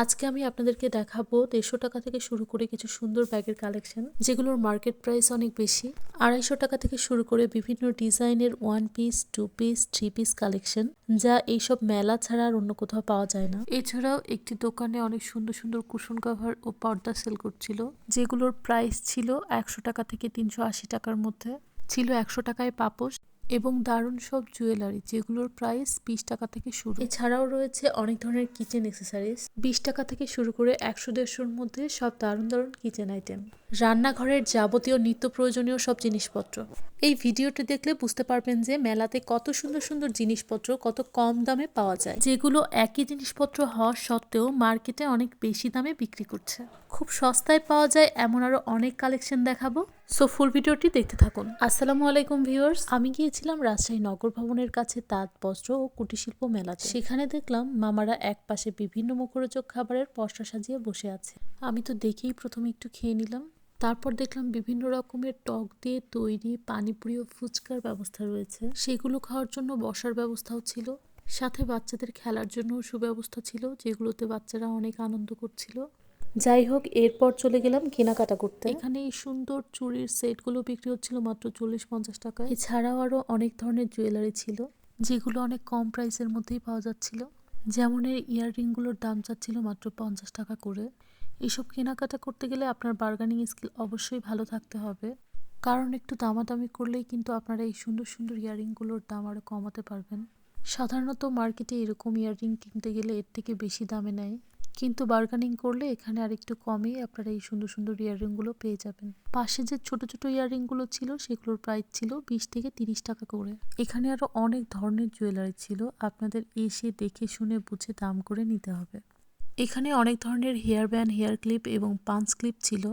আজকে আমি আপনাদেরকে দেখাবো ১৫০ টাকা থেকে শুরু করে কিছু সুন্দর ব্যাগের কালেকশন, যেগুলোর মার্কেট প্রাইস অনেক বেশি। ২৫০ টাকা থেকে শুরু করে বিভিন্ন ডিজাইনের 1 পিস, 2 পিস, 3 পিস কালেকশন, যা এইসব মেলা ছাড়া আর অন্য কোথাও পাওয়া যায় না। এছাড়াও একটি দোকানে অনেক সুন্দর সুন্দর কুশন কভার ও পর্দা সেল করছিল, যেগুলোর প্রাইস ছিল ১০০ টাকা থেকে ৩৮০ টাকার মধ্যে। ছিল ১০০ টাকায় পাপোশ এবং দারুণ সব জুয়েলারি, যেগুলোর প্রাইস ২০ টাকা থেকে শুরু। এছাড়াও রয়েছে অনেক ধরনের কিচেন অ্যাক্সেসরিজ, ২০ টাকা থেকে শুরু করে ১০০-১৫০-র মধ্যে সব দারুণ দারুণ কিচেন আইটেম, রান্নাঘরের যাবতীয় নিত্য প্রয়োজনীয় সব জিনিসপত্র। এই ভিডিওটি দেখলে বুঝতে পারবেন যে মেলাতে কত সুন্দর সুন্দর জিনিসপত্র কত কম দামে পাওয়া যায়, যেগুলো একই জিনিসপত্র হওয়া সত্ত্বেও মার্কেটে অনেক বেশি দামে বিক্রি করছে। খুব সস্তায় পাওয়া যায় এমন আরো অনেক কালেকশন দেখাবো, সো ফুল ভিডিওটি দেখতে থাকুন। আসসালামু আলাইকুম ভিউয়ার্স, আমি গিয়েছিলাম রাজশাহী নগর ভবনের কাছে তাঁত বস্ত্র ও কুটিরশিল্প মেলাতে। সেখানে দেখলাম মামারা এক পাশে বিভিন্ন মুখরোচক খাবারের পসরা সাজিয়ে বসে আছে। আমি তো দেখেই প্রথমে একটু খেয়ে নিলাম। তারপর দেখলাম বিভিন্ন রকমের টক দিয়ে তৈরি পানিপুরি ও ফুচকার ব্যবস্থা রয়েছে, সেগুলো খাওয়ার জন্য বসার ব্যবস্থাও ছিল। সাথে বাচ্চাদের খেলার জন্য সুব্যবস্থা ছিল, যেগুলোতে বাচ্চারা অনেক আনন্দ করছিল। যাই হোক, এরপর চলে গেলাম কেনাকাটা করতে। এখানে এই সুন্দর চুড়ির সেটগুলো বিক্রি হচ্ছিল মাত্র ৪০-৫০ টাকায়। এছাড়াও আরো অনেক ধরনের জুয়েলারি ছিল, যেগুলো অনেক কম প্রাইসের মধ্যেই পাওয়া যাচ্ছিল। যেমন এই ইয়াররিংগুলোর দাম চাচ্ছিল মাত্র ৫০ টাকা করে। এসব কেনাকাটা করতে গেলে আপনার বার্গেনিং স্কিল অবশ্যই ভালো থাকতে হবে, কারণ একটু দামাদামি করলেই কিন্তু আপনারা এই সুন্দর সুন্দর ইয়াররিংগুলোর দাম আরো কমাতে পারবেন। সাধারণত মার্কেটে এরকম ইয়াররিং কিনতে গেলে এর থেকে বেশি দামে নেয়, কিন্তু বার্গেনিং করলে এখানে আর একটু কমেই আপনারা এই সুন্দর সুন্দর ইয়াররিংগুলো পেয়ে যাবেন। পাশে যে ছোট ছোট ইয়াররিংগুলো ছিল সেগুলোর প্রাইস ছিল ২০ থেকে ৩০ টাকা করে। এখানে আরো অনেক ধরনের জুয়েলারি ছিল, আপনাদের এসে দেখে শুনে বুঝে দাম করে নিতে হবে। এখানে অনেক ধরনের হেয়ার ব্যান্ড, হেয়ার ক্লিপ এবং পাঞ্চ ক্লিপ ছিল,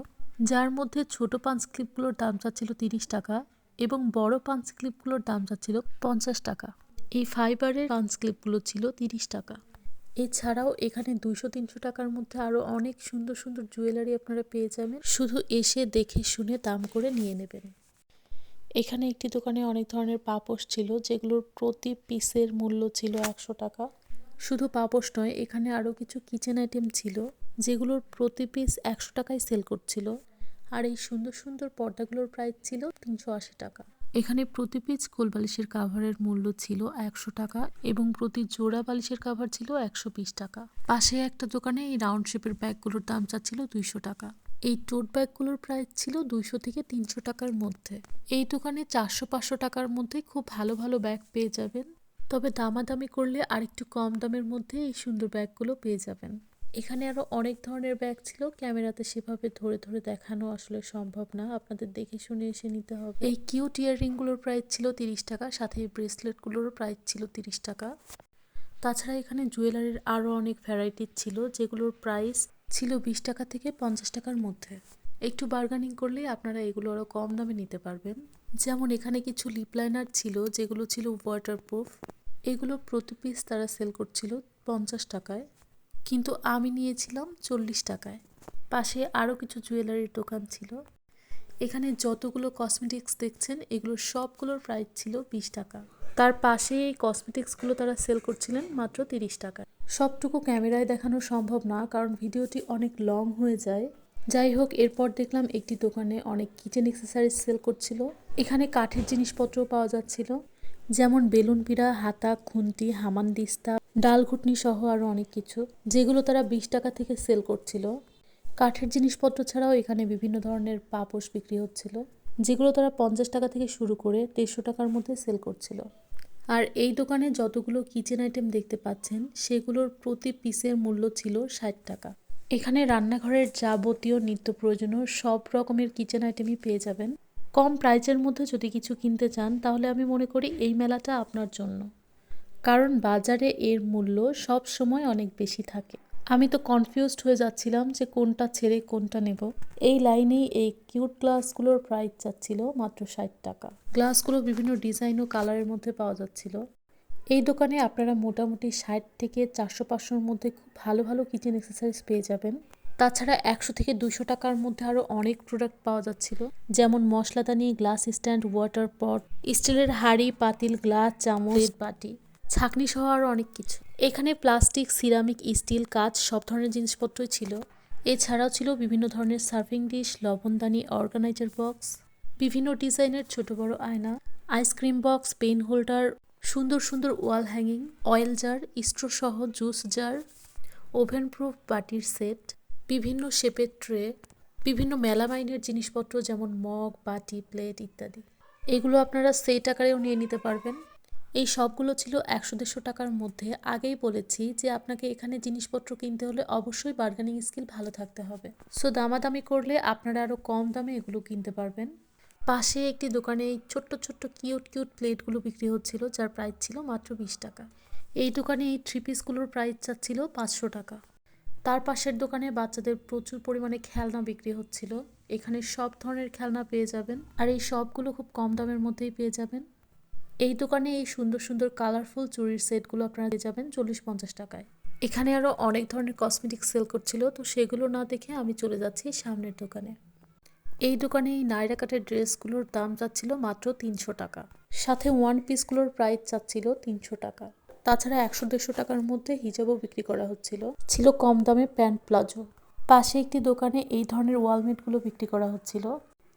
যার মধ্যে ছোট পাঞ্চ ক্লিপগুলোর দাম চাচ্ছিল ৩০ টাকা এবং বড় পাঞ্চ ক্লিপগুলোর দাম চাচ্ছিল ৫০ টাকা। এই ফাইবারের পাঞ্চ ক্লিপগুলো ছিল ৩০ টাকা। এছাড়াও এখানে ২০০-৩০০ টাকার মধ্যে আরো অনেক সুন্দর সুন্দর জুয়েলারি আপনারা পেয়ে যাবেন, শুধু এসে দেখে শুনে দাম করে নিয়ে নেবেন। এখানে একটি দোকানে অনেক ধরনের পাপোশ ছিল, যেগুলোর প্রতি পিসের মূল্য ছিল ১০০ টাকা। শুধু পাপোশ নয়, এখানে আরো কিছু কিচেন আইটেম ছিল, যেগুলোর প্রতি পিস ১০০ টাকায় সেল করছিল। আর এই সুন্দর সুন্দর পর্দাগুলোর প্রাইস ছিল ৩৮০ টাকা। এখানে প্রতি পিস কোল বালিশের কাভারের মূল্য ছিল ১০০ টাকা এবং প্রতি জোড়া বালিশের কাভার ছিল ১২০ টাকা। পাশে একটা দোকানে এই রাউন্ড শেপের ব্যাগগুলোর দাম চাচ্ছিল ২০০ টাকা। এই টোট ব্যাগগুলোর প্রাইস ছিল ২০০ থেকে ৩০০ টাকার মধ্যে। এই দোকানে ৪০০-৫০০ টাকার মধ্যে খুব ভালো ভালো ব্যাগ পেয়ে যাবেন, তবে দামাদামি করলে আরেকটু কম দামের মধ্যে এই সুন্দর ব্যাগগুলো পেয়ে যাবেন। এখানে আরো অনেক ধরনের ব্যাগ ছিল, ক্যামেরাতে সেভাবে ধরে ধরে দেখানো আসলে সম্ভব না, আপনাদের দেখে শুনে এসে নিতে হবে। এই কিউট ইয়াররিংগুলোর প্রাইস ছিল ৩০ টাকা, সাথে এই ব্রেসলেটগুলোরও প্রাইস ছিল ৩০ টাকা। তাছাড়া এখানে জুয়েলারির আরও অনেক ভ্যারাইটির ছিল, যেগুলোর প্রাইস ছিল ২০ টাকা থেকে ৫০ টাকার মধ্যে। একটু বার্গেনিং করলেই আপনারা এগুলো আরও কম দামে নিতে পারবেন। যেমন এখানে কিছু লিপ লাইনার ছিল, যেগুলো ছিল ওয়াটারপ্রুফ। এগুলো প্রতি পিস তারা সেল করছিল ৫০ টাকায়, কিন্তু আমি নিয়েছিলাম ৪০ টাকায়। পাশে আরও কিছু জুয়েলারির দোকান ছিল। এখানে যতগুলো কসমেটিক্স দেখছেন এগুলোর সবগুলোর প্রাইস ছিল ২০ টাকা। তার পাশে এই কসমেটিক্সগুলো তারা সেল করছিলেন মাত্র ৩০ টাকায়। সবটুকু ক্যামেরায় দেখানো সম্ভব না, কারণ ভিডিওটি অনেক লং হয়ে যায়। যাই হোক, এরপর দেখলাম একটি দোকানে অনেক কিচেন অ্যাক্সেসরিজ সেল করছিল। এখানে কাঠের জিনিসপত্রও পাওয়া যাচ্ছিল, যেমন বেলুন পিড়া, হাতা, খুন্তি, হামানদিস্তা, ডাল ঘুটনি সহ আরও অনেক কিছু, যেগুলো তারা ২০ টাকা থেকে সেল করছিল। কাঠের জিনিসপত্র ছাড়াও এখানে বিভিন্ন ধরনের পাপোশ বিক্রি হচ্ছিল, যেগুলো তারা ৫০ টাকা থেকে শুরু করে ১৩০ টাকার মধ্যে সেল করছিল। আর এই দোকানে যতগুলো কিচেন আইটেম দেখতে পাচ্ছেন সেগুলোর প্রতি পিসের মূল্য ছিল ৬০ টাকা। এখানে রান্নাঘরের যাবতীয় নিত্য প্রয়োজনীয় সব রকমের কিচেন আইটেমই পেয়ে যাবেন। কম প্রাইসের মধ্যে যদি কিছু কিনতে চান তাহলে আমি মনে করি এই মেলাটা আপনার জন্য, কারণ বাজারে এর মূল্য সব সময় অনেক বেশি থাকে। আমি তো কনফিউজড হয়ে যাচ্ছিলাম যে কোনটা ছেড়ে কোনটা নেব। এই লাইনেই এই কিউট গ্লাসগুলোর প্রাইস যাচ্ছিল মাত্র ৬০ টাকা। গ্লাসগুলো বিভিন্ন ডিজাইন ও কালারের মধ্যে পাওয়া যাচ্ছিল। এই দোকানে আপনারা মোটামুটি ৬০ থেকে ৪০০-৫০০-র মধ্যে খুব ভালো ভালো কিচেন অ্যাক্সেসরিজ পেয়ে যাবেন। তাছাড়া ১০০ থেকে ২০০ টাকার মধ্যে আরও অনেক প্রোডাক্ট পাওয়া যাচ্ছিল, যেমন মশলাদানি, গ্লাস স্ট্যান্ড, ওয়াটার পট, স্টিলের হাঁড়ি, পাতিল, গ্লাস, চামচ, বাটি। ছাঁকনি সহ আরও অনেক কিছু। এখানে প্লাস্টিক, সিরামিক, স্টিল, কাঁচ সব ধরনের জিনিসপত্রই ছিল। এছাড়াও ছিল বিভিন্ন ধরনের সার্ভিং ডিশ, লবণদানি, অর্গানাইজার বক্স, বিভিন্ন ডিজাইনের ছোট বড় আয়না, আইসক্রিম বক্স, পেন হোল্ডার, সুন্দর সুন্দর wall hanging, oil jar, straw সহ জুস জার, ওভেন প্রুফ বাটির সেট, বিভিন্ন শেপের ট্রে, বিভিন্ন মেলামাইনের জিনিসপত্র যেমন মগ, বাটি, প্লেট ইত্যাদি। এগুলো আপনারা সেট আকারেও নিয়ে নিতে পারবেন। এই সবগুলো ছিল 100-150 টাকার মধ্যে। আগেই বলেছি যে আপনাকে এখানে জিনিসপত্র কিনতে হলে অবশ্যই বার্গেনিং স্কিল ভালো থাকতে হবে। সো দামাদামি করলে আপনারা আরও কম দামে এগুলো কিনতে পারবেন। পাশে একটি দোকানে এই ছোট্ট ছোট্ট কিউট কিউট প্লেটগুলো বিক্রি হচ্ছিল, যার প্রাইস ছিল মাত্র 20 টাকা। এই দোকানে এই 3 পিসগুলোর প্রাইস চাচ্ছিল 500 টাকা। তার পাশের দোকানে বাচ্চাদের প্রচুর পরিমাণে খেলনা বিক্রি হচ্ছিল। এখানে সব ধরনের খেলনা পেয়ে যাবেন, আর এই সবগুলো খুব কম দামের মধ্যেই পেয়ে যাবেন। এই দোকানে এই সুন্দর সুন্দর কালারফুল চুড়ির সেটগুলো আপনারা পেয়ে যাবেন 40-50 টাকায়। এখানে আরও অনেক ধরনের কসমেটিক্স সেল করছিল, তো সেগুলো না দেখে আমি চলে যাচ্ছি সামনের দোকানে। এই দোকানে এই নায়রা কাটের ড্রেসগুলোর দাম চাচ্ছিল মাত্র 300 টাকা। সাথে ওয়ান পিসগুলোর প্রাইস চাচ্ছিল 300 টাকা। তাছাড়া 100-150 টাকার মধ্যে হিজাবও বিক্রি করা হচ্ছিল। ছিল কম দামে প্যান্ট, প্লাজো। পাশে একটি দোকানে এই ধরনের ওয়ালমেটগুলো বিক্রি করা হচ্ছিল,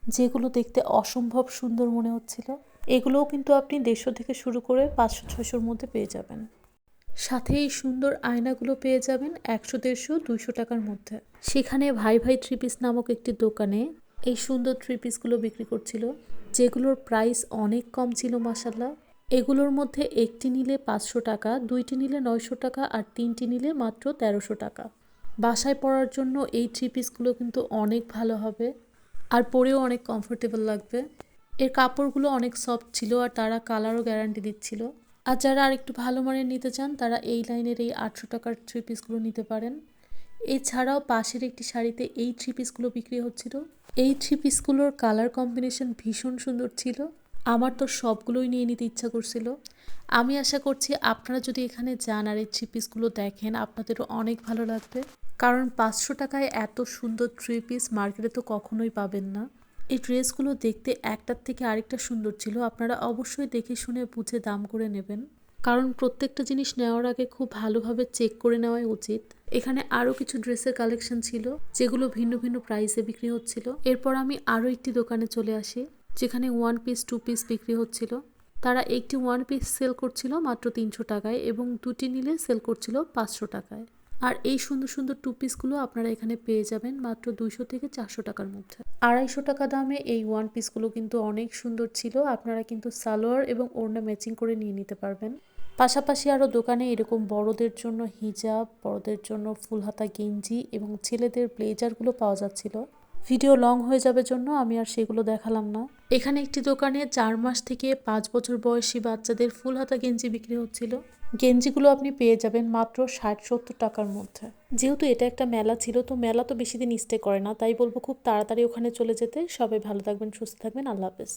যেগুলো দেখতে অসম্ভব সুন্দর মনে হচ্ছিল। এগুলোও কিন্তু আপনি 150 থেকে শুরু করে 500-600-র মধ্যে পেয়ে যাবেন। সাথে এই সুন্দর আয়নাগুলো পেয়ে যাবেন 100-150-200 টাকার মধ্যে। সেখানে ভাই ভাই 3 পিস নামক একটি দোকানে এই সুন্দর 3 পিসগুলো বিক্রি করছিল, যেগুলোর প্রাইস অনেক কম ছিল মাশাল্লাহ। এগুলোর মধ্যে একটি নিলে 500 টাকা, দুইটি নিলে 900 টাকা, আর তিনটি নিলে মাত্র 1300 টাকা। বাসায় পরার জন্য এই 3 পিসগুলো কিন্তু অনেক ভালো হবে, আর পরেও অনেক কমফোর্টেবল লাগবে। এর কাপড়গুলো অনেক সফট ছিল, আর তারা কালারও গ্যারান্টি দিচ্ছিল। আর যারা আর একটু ভালো মানের নিতে চান তারা এই লাইনের এই 800 টাকার 3 পিসগুলো নিতে পারেন। এছাড়াও পাশের একটি শাড়িতে এই 3 পিসগুলো বিক্রি হচ্ছিল। এই 3 পিসগুলোর কালার কম্বিনেশন ভীষণ সুন্দর ছিল। আমার তো সবগুলোই নিয়ে নিতে ইচ্ছা করছিল। আমি আশা করছি আপনারা যদি এখানে যান আর এই 3 পিসগুলো দেখেন আপনাদেরও অনেক ভালো লাগবে, কারণ 500 টাকায় এত সুন্দর 3 পিস মার্কেটে তো কখনোই পাবেন না। এই ড্রেসগুলো দেখতে একটার থেকে আরেকটা সুন্দর ছিল। আপনারা অবশ্যই দেখে শুনে বুঝে দাম করে নেবেন, কারণ প্রত্যেকটা জিনিস নেওয়ার আগে খুব ভালোভাবে চেক করে নেওয়াই উচিত। এখানে আরও কিছু ড্রেসের কালেকশন ছিল, যেগুলো ভিন্ন ভিন্ন প্রাইসে বিক্রি হচ্ছিল। এরপর আমি আরও একটি দোকানে চলে আসি, যেখানে 1 পিস 2 পিস বিক্রি হচ্ছিল। তারা একটি 1 পিস সেল করছিল মাত্র 300 টাকায়, এবং দুটি নিলে সেল করছিল 500 টাকায়। আর এই সুন্দর সুন্দর 2 পিসগুলো আপনারা এখানে পেয়ে যাবেন মাত্র 200 থেকে 400 টাকার মধ্যে। 250 টাকা দামে এই 1 পিসগুলো কিন্তু অনেক সুন্দর ছিল। আপনারা কিন্তু সালোয়ার এবং ওড়না ম্যাচিং করে নিয়ে নিতে পারবেন। পাশাপাশি আরও দোকানে এরকম বড়দের জন্য হিজাব, বড়দের জন্য ফুল হাতা গেঞ্জি এবং ছেলেদের ব্লেজারগুলো পাওয়া যাচ্ছিল। ভিডিও লং হয়ে যাবে জন্য আমি আর সেগুলো দেখালাম না। এখানে একটি দোকানে 4 মাস থেকে 5 বছর বয়সী বাচ্চাদের ফুল হাতা গেঞ্জি বিক্রি হচ্ছিল। গেঞ্জিগুলো আপনি পেয়ে যাবেন মাত্র 60-70 টাকার মধ্যে। যেহেতু এটা একটা মেলা ছিল, তো মেলা তো বেশি দিন স্টে করে না, তাই বলবো খুব তাড়াতাড়ি ওখানে চলে যেতে। সবাই ভালো থাকবেন, সুস্থ থাকবেন, আল্লাহ হাফেজ।